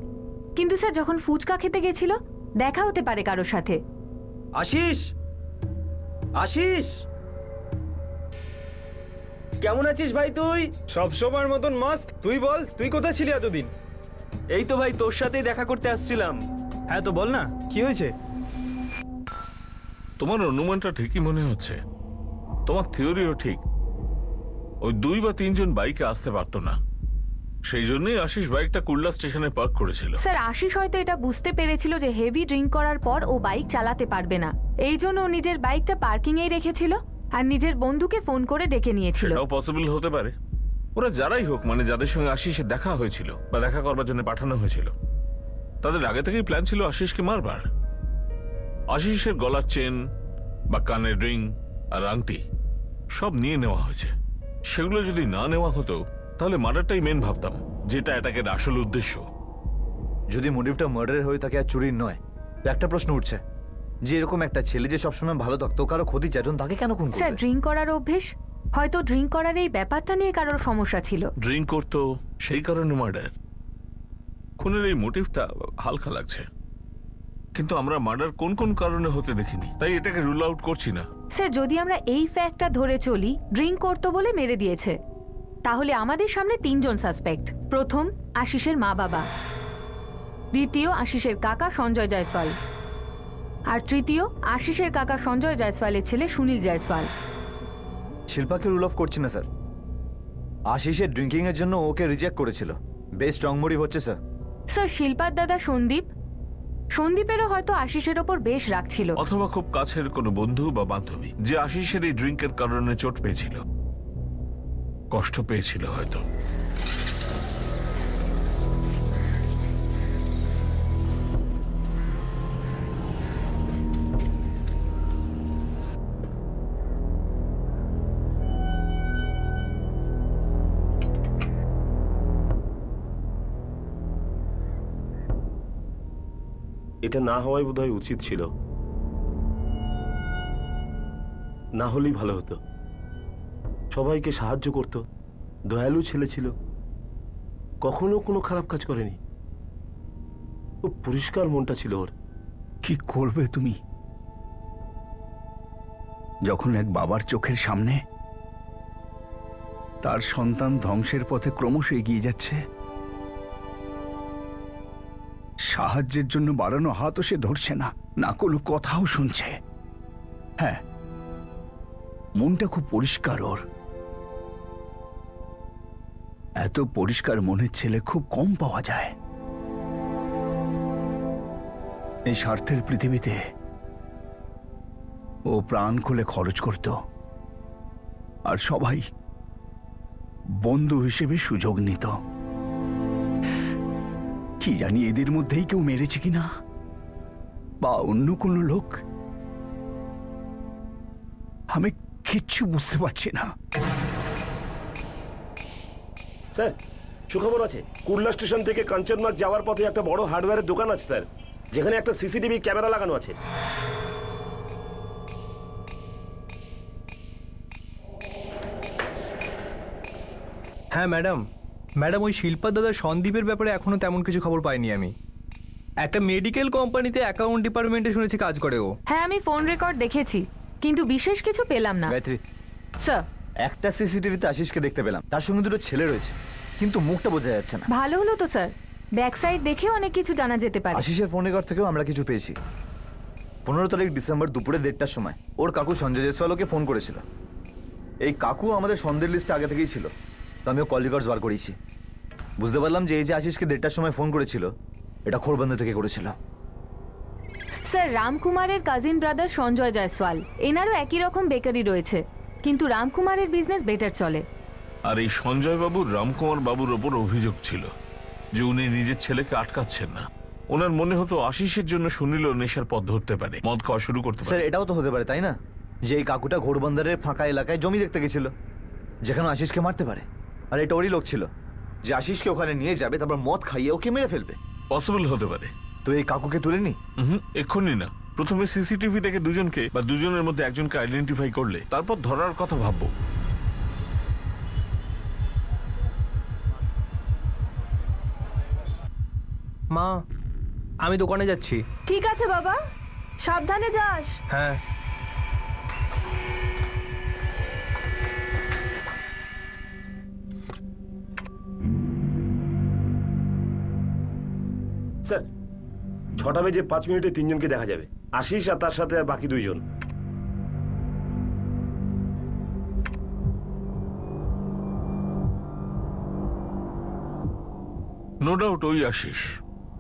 কিন্তু স্যার যখন ফুচকা খেতে গেছিল দেখা হতে পারে কারোর সাথে। আশিস, আশিস, কেমন আছিস ভাই তুই? সব সময়ের মতন মাস্ত। তুই বল, তুই কোথায় ছিলি এতদিন? এই তো ভাই তোর সাথেই দেখা করতে আসছিলাম। হ্যাঁ, তো বল না কি হয়েছে? তোমার অনুমানটা ঠিকই মনে হচ্ছে, তোমার থিওরিও ঠিক। ওই 2 বা 3 জন বাইকে আসতে পারতো না, সেই জন্যই আশিস বাইকটা কুর্লা স্টেশনে পার্ক করেছিল। স্যার, আশিস হয়তো এটা বুঝতে পেরেছিল যে হেভি ড্রিঙ্ক করার পর ও বাইক চালাতে পারবে না, এই জন্য ও নিজের বাইকটা পার্কিংয়েই রেখেছিল আর নিজের বন্ধুকে ফোন করে ডেকে নিয়েছিল। সেটাও পসিবল হতে পারে। ওরা যারাই হোক, মানে যাদের সঙ্গে আশিসের দেখা হয়েছিল বা দেখা করবার জন্য পাঠানো হয়েছিল, তাদের আগে থেকেই প্ল্যান ছিল আশিসকে মারবার। আশিসের গলার চেন বা কানের রিং আর আংটি সব নিয়ে নেওয়া হয়েছে। সেগুলো যদি না নেওয়া হতো তাহলে মার্ডারটাই মেন ভাবতাম, যেটা অ্যাটাকের আসল উদ্দেশ্য। যদি মোটিভটা মার্ডারের হয়ে থাকে আর চুরির নয়, তো একটা প্রশ্ন উঠছে যে এরকম একটা ছেলে যে সবসময় ভালো থাকতো, কারো ক্ষতি চাইতো, তাকে কেন খুন স্যার, করবে? ড্রিঙ্ক করার অভ্যেস, হয়তো ড্রিঙ্ক করার এই ব্যাপারটা নিয়ে কারোর সমস্যা ছিল। ড্রিঙ্ক করতো সেই কারণে মার্ডার। খুনের এই মোটিভটা হালকা লাগছে, কিন্তু আমরা মার্ডার কোন কোন কারণে হতে দেখিনি, তাই এটাকে রুল আউট করছি না। স্যার, যদি আমরা এই ফ্যাক্টটা ধরে চলি ড্রিঙ্ক করতো বলে মেরে দিয়েছে, তাহলে আমাদের সামনে 3 জন সাসপেক্ট। প্রথম আশিসের মা বাবা, দ্বিতীয় আশিসের কাকা সঞ্জয় জয়সওয়াল, আর তৃতীয় আশিসের কাকা সঞ্জয় জয়সওয়ালের ছেলে সুনীল জয়সওয়াল। শিল্পাকে রুল অফ করছি না স্যার, আশিসের ড্রিঙ্কিং এর জন্য ওকে রিজেক্ট করেছিল। বেশ স্ট্রং মোটিভ হচ্ছে স্যার। স্যার, শিল্পার দাদা সন্দীপেরও হয়তো আশিসের ওপর বেশ রাগ ছিল। অথবা খুব কাছের কোনো বন্ধু বা বান্ধবী যে আশিসের এই ড্রিঙ্কের কারণে চোট পেয়েছিল, কষ্ট পেয়েছিল হয়তো। এটা না হওয়াই বোধহয় উচিত ছিল, না হলেই ভালো হতো। সবাইকে সাহায্য করত, দয়ালু ছেলে ছিল, কখনো কোনো খারাপ কাজ করেনি। খুব পরিষ্কার মনটা ছিল ওর। কি করবে তুমি যখন এক বাবার চোখের সামনে তার সন্তান ধ্বংসের পথে ক্রমশ এগিয়ে যাচ্ছে? সাহায্যের জন্য বাড়ানো হাতও সে ধরছে না, না কোনো কথাও শুনছে। হ্যাঁ, মনটা খুব পরিষ্কার ওর। এত পরিষ্কার মনের ছেলে খুব কম পাওয়া যায়। এই স্বার্থের পৃথিবীতে ও প্রাণ খুলে খরচ করত, আর সবাই বন্ধু হিসেবে সুযোগ নিত। কি জানি এদের মধ্যেই কেউ মেরেছে কিনা, বা অন্য কোনো লোক, আমি কিচ্ছু বুঝতে পারছি না। স্যার, সুখবর আছে। কুর্লা স্টেশন থেকে কাঞ্চনমার্গ যাওয়ার পথে একটা বড় হার্ডওয়্যারের দোকান আছে স্যার, যেখানে একটা সিসিটিভি ক্যামেরা লাগানো আছে। হ্যাঁ ম্যাডাম ওই শিল্পা দাদা সন্দীপের ব্যাপারে এখনো তেমন কিছু খবর পাইনি আমি। একটা মেডিকেল কোম্পানিতে অ্যাকাউন্ট ডিপার্টমেন্টে শুনেছি কাজ করে ও। হ্যাঁ, আমি ফোন রেকর্ড দেখেছি, কিন্তু বিশেষ কিছু পেলাম না। গায়ত্রী, স্যার, একটা সিসিটিভিতে আশিসকে দেখতে পেলাম, তার সঙ্গে দুটো ছেলে রয়েছে, কিন্তু মুখটা বোঝা যাচ্ছে না। ভালো হলো তো স্যার, ব্যাক সাইড দেখে অনেক কিছু জানা যেতে পারে। আশিসের ফোন রেকর্ড থেকেও আমরা কিছু পেয়েছি। 15 তারিখ ডিসেম্বর দুপুরে 1:30টার সময় ওর কাকু সঞ্জয় জয়সওয়ালকে ফোন করেছিল। এই কাকু আমাদের সন্দেহের লিস্টে আগে থেকেই ছিল, তো আমিও কল রেকর্ডস বার করেছি। বুঝতে পারলাম যে এই যে আশিসকে 1:30টার সময় ফোন করেছিল, এটা খোরবন্দর থেকে করেছিল। স্যার, রামকুমারের কাজিন ব্রাদার সঞ্জয় জয়সওয়াল, এনারও একই রকম বেকারি রয়েছে, কিন্তু রামকুমারের বিজনেস বেটার চলে। আর এই সঞ্জয় বাবুর রামকুমার বাবুর ওপর অভিযোগ ছিল যে উনি নিজের ছেলেকে আটকাচ্ছেন না। ওনার মনে হতো আশিসের জন্য সুনীলও নেশার পথ ধরতে পারে, মদ খাওয়া শুরু করতে স্যার, পারে। এটাও তো হতে পারে, তাই না, যে এই কাকুটা ঘোরবন্দরের ফাঁকা এলাকায় জমি দেখতে গেছিল, যেখানে আশিসকে মারতে পারে। আর এটা ওরই লোক ছিল যে আশিসকে ওখানে নিয়ে যাবে, তারপর মদ খাইয়ে ওকে মেরে ফেলবে। পসিবল হতে পারে। তো এই কাকুকে তুলে নি? এক্ষুনি না, প্রথমে সিসিটিভি দেখে দুজনকে বা দুজনের মধ্যে একজনকে আইডেন্টিফাই করলে তারপর ধরার কথা ভাববো। মা, আমি দোকানে যাচ্ছি। ঠিক আছে বাবা, সাবধানে যাস। হ্যাঁ। স্যার, 6:05 3জনকে দেখা যাবে, আশিস আর তার সাথে আর বাকি 2জন। নো ডাউট ওই আশিস,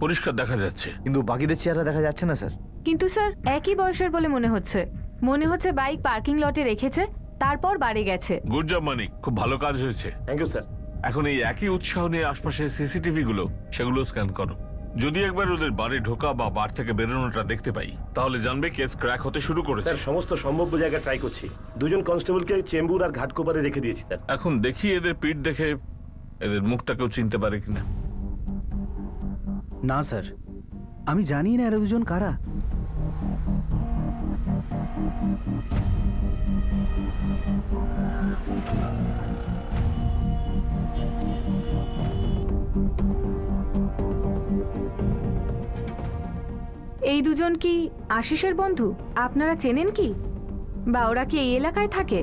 পরিষ্কার দেখা যাচ্ছে। কিন্তু বাকিদের চেহারা দেখা যাচ্ছে না স্যার। কিন্তু স্যার, একই বয়সের বলে মনে হচ্ছে বাইক পার্কিং লটে রেখেছে, তারপর বাড়ি গেছে। গুড জব মানিক, খুব ভালো কাজ হয়েছে। Thank you sir. এখন এই একই উৎসাহ নিয়ে আশপাশের সিসিটিভি গুলো সেগুলো স্ক্যান করো। যদি একবার ওদের বাড়ি ঢোকা বা বার থেকে বেরোনোটা দেখতে পাই তাহলে জানবে কেস ক্র্যাক হতে শুরু করেছে। স্যার সমস্ত সম্ভাব্য জায়গায় ট্রাই করছি। দুজন কনস্টেবলকে চেম্বুর আর ঘাটকোপারে রেখে দিয়েছি স্যার। এখন দেখি এদের পিঠ দেখে এদের মুখটা কেউ চিনতে পারে কিনা। না স্যার, আমি জানি না এরা দুজন কারা। এই দুজন কি আশিসের বন্ধু? আপনারা চেনেন কি, বা ওরা কি এই এলাকায় থাকে?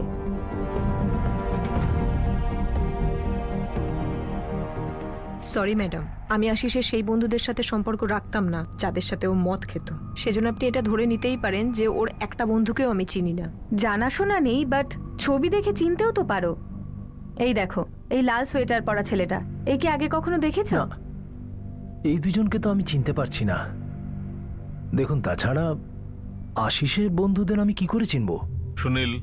সরি ম্যাডাম, আমি আশিসের সেই বন্ধুদের সাথে সম্পর্ক রাখতাম না যাদের সাথে ও মদ খেত। সেজন্য আপনি এটা ধরে নিতেই পারেন যে ওর একটা বন্ধুকেও আমি চিনি না। জানাশোনা নেই, বাট ছবি দেখে চিনতেও তো পারো। এই দেখো, এই লাল সোয়েটার পরা ছেলেটা, একে আগে কখনো দেখেছো? না, এই দুজনকে তো আমি চিনতে পারছি না। দেখুন, তাছাড়া আশিসের বন্ধুদের আমি কি করে চিনবো? সুনীল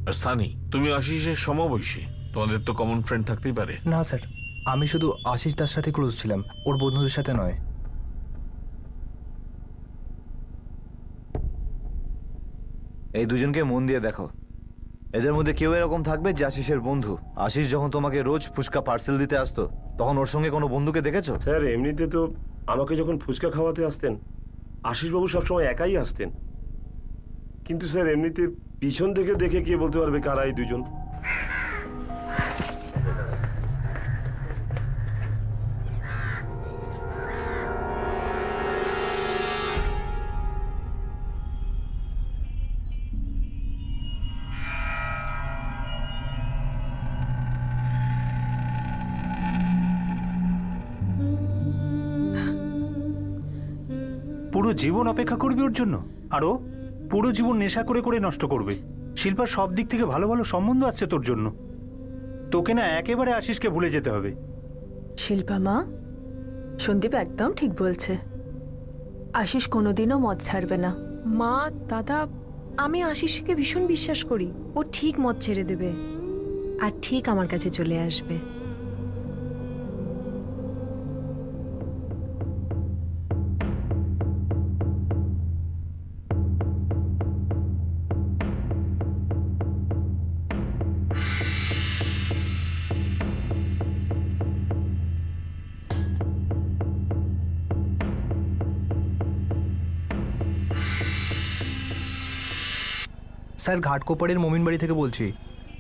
আর সানি, তুমি আশিসের সমবয়সী, তোমাদের তো কমন ফ্রেন্ড থাকতেই পারে। না স্যার, আমি শুধু আশিস দার সাথে ক্লোজ ছিলাম, ওর বন্ধুদের সাথে নয়। এই দুজনকে মন দিয়ে দেখো, এদের মধ্যে কেউ এরকম থাকবে যে আশিসের বন্ধু। আশিস যখন তোমাকে রোজ ফুচকা পার্সেল দিতে আসতো তখন ওর সঙ্গে কোনো বন্ধুকে দেখেছো? স্যার এমনিতে তো আমাকে যখন ফুচকা খাওয়াতে আসতেন আশিসবাবু সবসময় একাই আসতেন, কিন্তু স্যার এমনিতে পিছন থেকে দেখে কে বলতে পারবে কারা এই দুজন? পুরো জীবন অপেক্ষা করবি ওর জন্য, আরও পুরো জীবন নেশা করে করে নষ্ট করবে। শিল্পার সব দিক থেকে ভালো ভালো সম্বন্ধ আছে তোর জন্য, তোকে না একেবারে আশিসকে ভুলে যেতে হবে। শিল্পা মা, সন্দীপ একদম ঠিক বলছে। আশিস কোনোদিনও মদ ছাড়বে না। মা, দাদা, আমি আশিসকে ভীষণ বিশ্বাস করি। ও ঠিক মদ ছেড়ে দেবে আর ঠিক আমার কাছে চলে আসবে। স্যার, ঘাটকোপাড়ের মমিনবাড়ি থেকে বলছি।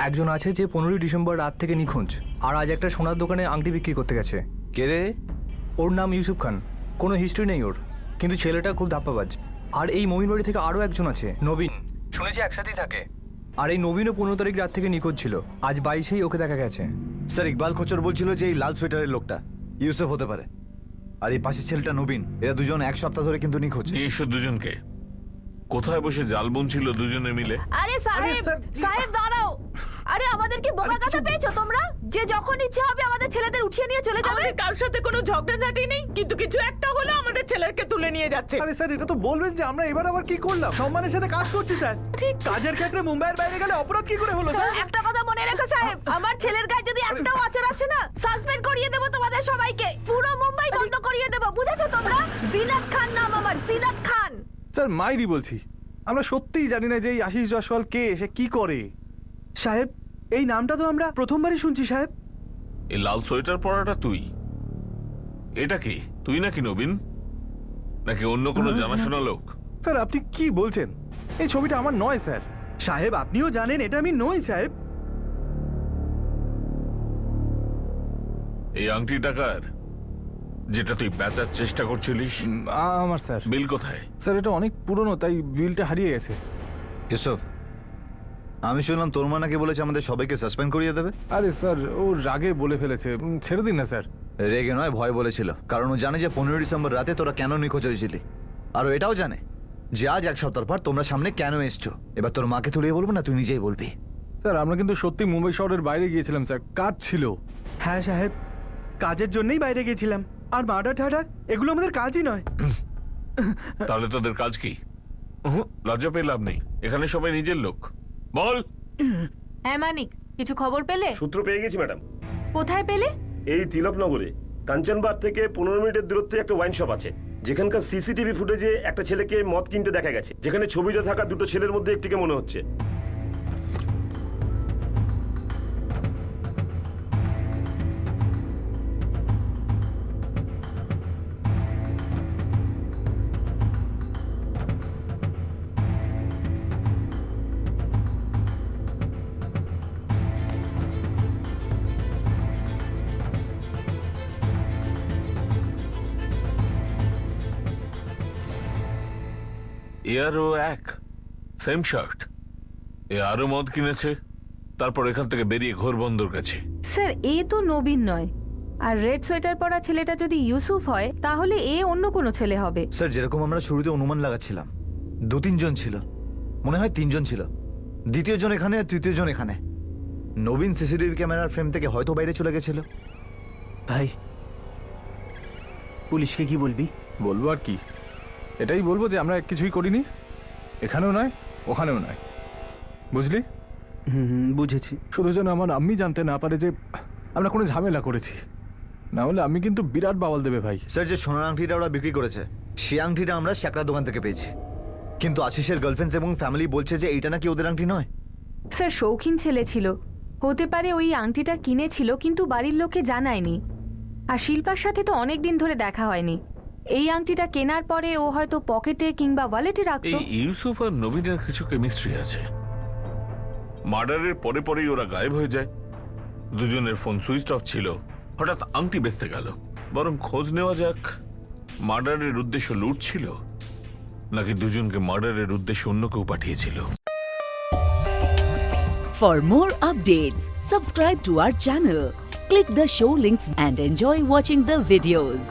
একজন আছে যে 15ই ডিসেম্বর রাত থেকে নিখোঁজ, আর আজ একটা সোনার দোকানে আংটি বিক্রি করতে গেছে। কে রে? ওর নাম ইউসুফ খান। কোনো হিস্ট্রি নেই ওর, কিন্তু ছেলেটা খুব ধাপ্পাবাজ। আর এই মমিনবাড়ি থেকে আরও একজন আছে, নবীন, শুনেছি একসাথেই থাকে। আর এই নবীনও 15 তারিখ রাত থেকে নিখোঁজ ছিল, আজ 22-এই ওকে দেখা গেছে। স্যার, ইকবাল খোচর বলছিল যে এই লাল সোয়েটারের লোকটা ইউসুফ হতে পারে, আর এই পাশের ছেলেটা নবীন। এরা দুজন এক সপ্তাহ ধরে কিন্তু নিখোঁজ। নিয়ে এসো দুজনকে। কোথায় বসে জাল বুনছিল দুজনে মিলে? আরে সাহেব, সাহেব দাঁড়াও। আরে আমাদের কি বোকা কথা পেয়েছো তোমরা, যে যখন ইচ্ছে হবে আমাদের ছেলেদের উঠিয়ে নিয়ে চলে যাবে? আমাদের কার সাথে কোনো ঝগড়াঝাটি নেই, কিন্তু কিছু একটা হলো আমাদের ছেলেকে তুলে নিয়ে যাচ্ছে। আরে স্যার, এটা তো বলবেন যে আমরা এবার আবার কি করলাম? সম্মানের সাথে কাজ করছি স্যার। ঠিক কাজের ক্ষেত্রে মুম্বাইয়ের বাইরে গেলে অপরাধ কি করে হলো স্যার? একটা কথা মনে রেখো সাহেব, আমার ছেলের গায়ে যদি একটাও আচর আসে না, সাসপেন্ড করিয়ে দেবো তোমাদের সবাইকে। পুরো মুম্বাই বন্ধ করিয়ে দেবো, বুঝেছো তোমরা? জিনাত খান নাম আমার, জিনাত খান। স্যার, মাইরি বলছি, আমরা সত্যিই জানি না যে এই আশিস জয়সওয়াল কে, সে কি করে। সাহেব, এই নামটা তো আমরা প্রথমবারই শুনছি সাহেব। এই লাল সোয়েটার পরাটা তুই? এটা কি তুই নাকি নবীন, নাকি অন্য কোনো জানাশোনা লোক? স্যার, আপনি কি বলছেন? এই ছবিটা আমার নয় স্যার। সাহেব, আপনিও জানেন এটা আমি নই সাহেব। এই আংটি টাকার যেটা তুই বেচার চেষ্টা করছিলিস? আমার স্যার। বিল কোথায়? স্যার, এটা অনেক পুরনো, তাই বিলটা হারিয়ে গেছে। ইউসুফ, আমি শুনলাম তোর মা নাকি বলেছে আমাদের সবাইকে সাসপেন্ড করিয়ে দেবে। আরে স্যার, ও রাগে বলে ফেলেছে, ছেড়ে দিন না স্যার। রেগে নয়, ভয় বলেছিল, কারণ ও জানে যে 15 ডিসেম্বর রাতে তোরা কেন নিখোঁজ হয়েছিলি। আর ও এটাও জানে যে আজ এক সপ্তাহ পর তোমরা সামনে কেন এসছো। এবার তোর মাকে তুলিয়ে বলবো না, তুই নিজেই বলবি। স্যার, আমরা কিন্তু সত্যি মুম্বাই শহরের বাইরে গিয়েছিলাম স্যার, কাজ ছিল। হ্যাঁ সাহেব, কাজের জন্যই বাইরে গেছিলাম। আর মার্ডার টার্ডার এগুলো আমাদের কাজই নয়। তাহলে তোদের কাজ কি? লজ্জা পেয়ে লাভ নেই, এখানে সবাই নিজের লোক। বল হ্যাঁ মানিক, কিছু খবর পেলে? সূত্র পেয়ে গেছি ম্যাডাম। কোথায় পেলে? এই তিলকনগরে কাঞ্চনবার থেকে 15 মিনিটের দূরত্বে একটা ওয়াইন শপ আছে, যেখানকার সিসিটিভি ফুটেজে একটা ছেলেকে মদ কিনতে দেখা গেছে, যেখানে ছবিতে থাকা দুটো ছেলের মধ্যে একটিকে মনে হচ্ছে। এয়ারও এক, সেম শার্ট। এ আরো মদ কিনেছে, তারপর এখান থেকে বেরিয়ে ঘোর বন্দর গেছে। স্যার এ তো নবীন নয়, আর রেড সোয়েটার পরা ছেলেটা যদি ইউসুফ হয় তাহলে এ অন্য কোনো ছেলে হবে। স্যার যেরকম আমরা শুরুতে অনুমান লাগাচ্ছিলাম, 2-3 জন ছিল, মনে হয় 3 জন ছিল, দ্বিতীয় জন এখানে আর তৃতীয় জন এখানে। নবীন সিসিটিভি ক্যামেরার ফ্রেম থেকে হয়তো বাইরে চলে গেছিল। ভাই, পুলিশকে কি বলবি? বলবো আর কি, এটাই বলবো যে আমরা কিছুই করিনি, এখানেও নয় ওখানেও নয়, বুঝলি? বুঝেছি। শুধু যেন আমার আম্মি জানতে না পারে যে আমরা কোনো ঝামেলা করেছি, না হলে আমি কিন্তু বিরাট বাওয়াল দেবে ভাই। স্যার যে সোনার আংটিটা ওরা বিক্রি করেছে, সেই আংটিটা আমরা শ্যাকরা দোকান থেকে পেয়েছি, কিন্তু আশিসের গার্লফ্রেন্ডস এবং ফ্যামিলি বলছে যে এইটা নাকি ওদের আংটি নয়। স্যার শৌখিন ছেলে ছিল, হতে পারে ওই আংটিটা কিনেছিল কিন্তু বাড়ির লোককে জানায়নি। আর শিল্পার সাথে তো অনেক দিন ধরে দেখা হয়নি, এই আংটিটা কেনার পরে ও হয়তো পকেটে কিংবা ওয়ালেটে রাখতো। এই ইউসুফ আর নবীনের কিছু কেমিস্ট্রি আছে। মার্ডারের পরে পরেই ওরা গায়েব হয়ে যায়, দুজনের ফোন সুইচ অফ ছিল, হঠাৎ আংটি বেচতে গেল। বরং খোঁজ নেওয়া যাক, মার্ডারের উদ্দেশ্য লুট ছিল নাকি দুজনকে মার্ডারের উদ্দেশ্যে অন্য কেউ পাঠিয়েছিল। For more updates, subscribe to our channel, click the show links and enjoy watching the videos.